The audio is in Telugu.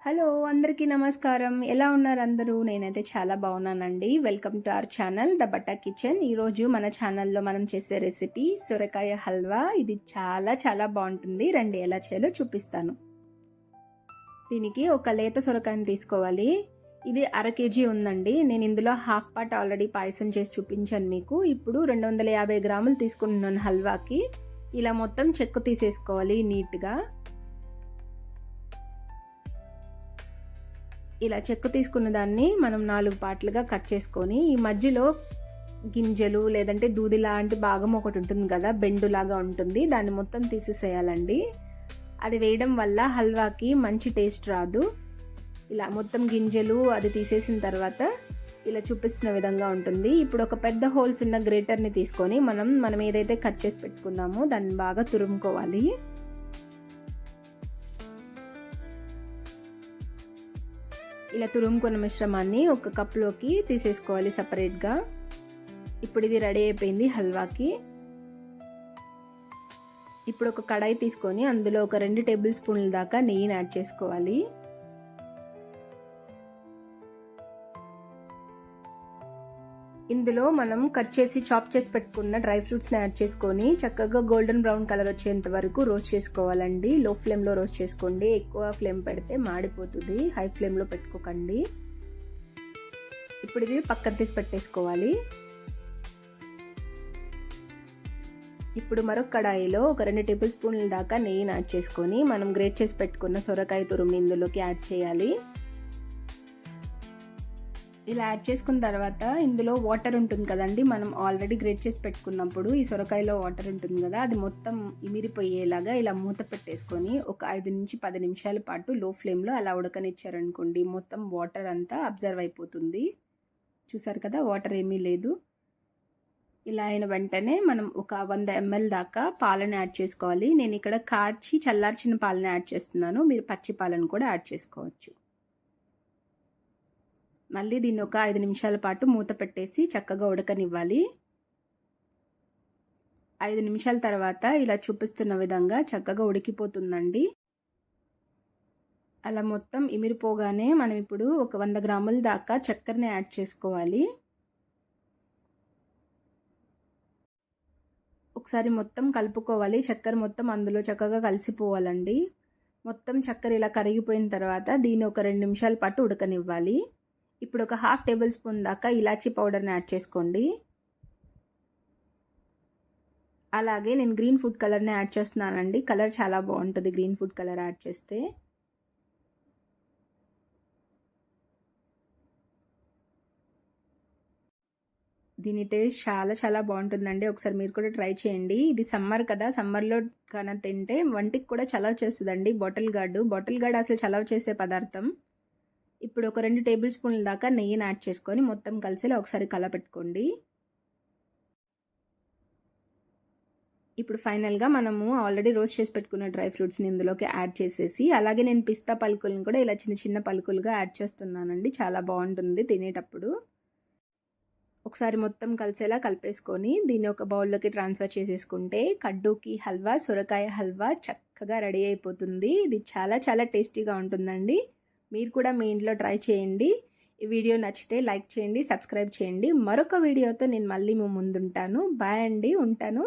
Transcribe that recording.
హలో అందరికీ నమస్కారం. ఎలా ఉన్నారు అందరూ? నేనైతే చాలా బాగున్నానండి. Welcome to our channel the Batta kitchen. ఈరోజు మన ఛానల్లో మనం చేసే రెసిపీ సొరకాయ హల్వా. ఇది చాలా చాలా బాగుంటుంది. రండి ఎలా చేయాలో చూపిస్తాను. దీనికి ఒక లేత సొరకాయని తీసుకోవాలి. ఇది 1/2 kg ఉందండి. నేను ఇందులో హాఫ్ పార్ట్ ఆల్రెడీ పాయసం చేసి చూపించాను మీకు. ఇప్పుడు 250 గ్రాములు తీసుకుంటున్నాను హల్వాకి. ఇలా మొత్తం చెక్కు తీసేసుకోవాలి నీట్గా. ఇలా చెక్కు తీసుకున్న దాన్ని మనం 4 పార్ట్లుగా కట్ చేసుకొని ఈ మధ్యలో గింజలు లేదంటే దూది లాంటి భాగం ఒకటి ఉంటుంది కదా, బెండులాగా ఉంటుంది, దాన్ని మొత్తం తీసేసేయాలండి. అది వేయడం వల్ల హల్వాకి మంచి టేస్ట్ రాదు. ఇలా మొత్తం గింజలు అది తీసేసిన తర్వాత ఇలా చూపిస్తున్న విధంగా ఉంటుంది. ఇప్పుడు ఒక పెద్ద హోల్స్ ఉన్న గ్రేటర్ని తీసుకొని మనం ఏదైతే కట్ చేసి పెట్టుకున్నామో దాన్ని బాగా తురుముకోవాలి. ఇలా తురుముకున్న మిశ్రమాన్ని ఒక కప్లోకి తీసేసుకోవాలి సపరేట్గా. ఇప్పుడు ఇది రెడీ అయిపోయింది హల్వాకి. ఇప్పుడు ఒక కడాయి తీసుకొని అందులో ఒక 2 టేబుల్ స్పూన్ల దాకా నెయ్యిని యాడ్ చేసుకోవాలి. ఇందులో మనం కట్ చేసి చాప్ చేసి పెట్టుకున్న డ్రై ఫ్రూట్స్ని యాడ్ చేసుకొని చక్కగా గోల్డెన్ బ్రౌన్ కలర్ వచ్చేంత వరకు రోస్ట్ చేసుకోవాలండి. లో ఫ్లేమ్లో రోస్ట్ చేసుకోండి. ఎక్కువ ఫ్లేమ్ పెడితే మాడిపోతుంది. హై ఫ్లేమ్లో పెట్టుకోకండి. ఇప్పుడు ఇది పక్కన తీసి పెట్టేసుకోవాలి. ఇప్పుడు మరొక కడాయిలో ఒక 2 టేబుల్ స్పూన్ల దాకా నెయ్యిని యాడ్ చేసుకొని మనం గ్రేట్ చేసి పెట్టుకున్న సొరకాయ తురుముని ఇందులోకి యాడ్ చేయాలి. ఇలా యాడ్ చేసుకున్న తర్వాత ఇందులో వాటర్ ఉంటుంది కదండి, మనం ఆల్రెడీ గ్రేట్ చేసి పెట్టుకున్నప్పుడు ఈ సొరకాయలో వాటర్ ఉంటుంది కదా, అది మొత్తం ఇమిరిపోయేలాగా ఇలా మూత పెట్టేసుకొని ఒక 5 నుంచి 10 నిమిషాల పాటు లో ఫ్లేమ్లో అలా ఉడకనిచ్చారనుకోండి, మొత్తం వాటర్ అంతా అబ్జర్వ్ అయిపోతుంది. చూసారు కదా, వాటర్ ఏమీ లేదు. ఇలా అయిన వెంటనే మనం ఒక 100 ml దాకా పాలను యాడ్ చేసుకోవాలి. నేను ఇక్కడ కాచి చల్లార్చిన పాలను యాడ్ చేస్తున్నాను. మీరు పచ్చి పాలను కూడా యాడ్ చేసుకోవచ్చు. మళ్ళీ దీన్ని ఒక 5 నిమిషాల పాటు మూత పెట్టేసి చక్కగా ఉడకనివ్వాలి. 5 నిమిషాల తర్వాత ఇలా చూపిస్తున్న విధంగా చక్కగా ఉడికిపోతుందండి. అలా మొత్తం ఇమిరిపోగానే మనం ఇప్పుడు ఒక 100 గ్రాముల దాకా చక్కెరని యాడ్ చేసుకోవాలి. ఒకసారి మొత్తం కలుపుకోవాలి. చక్కెర మొత్తం అందులో చక్కగా కలిసిపోవాలండి. మొత్తం చక్కెర ఇలా కరిగిపోయిన తర్వాత దీన్ని ఒక 2 నిమిషాల పాటు ఉడకనివ్వాలి. ఇప్పుడు ఒక 1/2 టేబుల్ స్పూన్ దాకా ఇలాచీ పౌడర్ని యాడ్ చేసుకోండి. అలాగే నేను గ్రీన్ ఫుడ్ కలర్ని యాడ్ చేస్తున్నానండి. కలర్ చాలా బాగుంటుంది గ్రీన్ ఫుడ్ కలర్ యాడ్ చేస్తే. దీని టేస్ట్ చాలా చాలా బాగుంటుందండి. ఒకసారి మీరు కూడా ట్రై చేయండి. ఇది సమ్మర్ కదా, సమ్మర్లో కన్నా తింటే వంటికి కూడా చలవ చేస్తుందండి. బాటిల్ గార్డ్ అసలు చలవ చేసే పదార్థం. ఇప్పుడు ఒక 2 టేబుల్ స్పూన్ల దాకా నెయ్యిని యాడ్ చేసుకొని మొత్తం కలిసేలా ఒకసారి కలపెట్టుకోండి. ఇప్పుడు ఫైనల్గా మనము ఆల్రెడీ రోస్ట్ చేసి పెట్టుకున్న డ్రై ఫ్రూట్స్ని ఇందులోకి యాడ్ చేసేసి, అలాగే నేను పిస్తా పలుకులను కూడా ఇలా చిన్న చిన్న పలుకులుగా యాడ్ చేస్తున్నానండి. చాలా బాగుంటుంది తినేటప్పుడు. ఒకసారి మొత్తం కలిసేలా కలిపేసుకొని దీన్ని ఒక బౌల్లోకి ట్రాన్స్ఫర్ చేసేసుకుంటే కడ్డూకి హల్వా, సొరకాయ హల్వా చక్కగా రెడీ అయిపోతుంది. ఇది చాలా చాలా టేస్టీగా ఉంటుందండి. మీరు కూడా మీ ఇంట్లో ట్రై చేయండి. ఈ వీడియో నచ్చితే లైక్ చేయండి, సబ్స్క్రైబ్ చేయండి. మరొక వీడియోతో నేను మళ్ళీ మీ ముందుంటాను. బాయ్ అండి, ఉంటాను.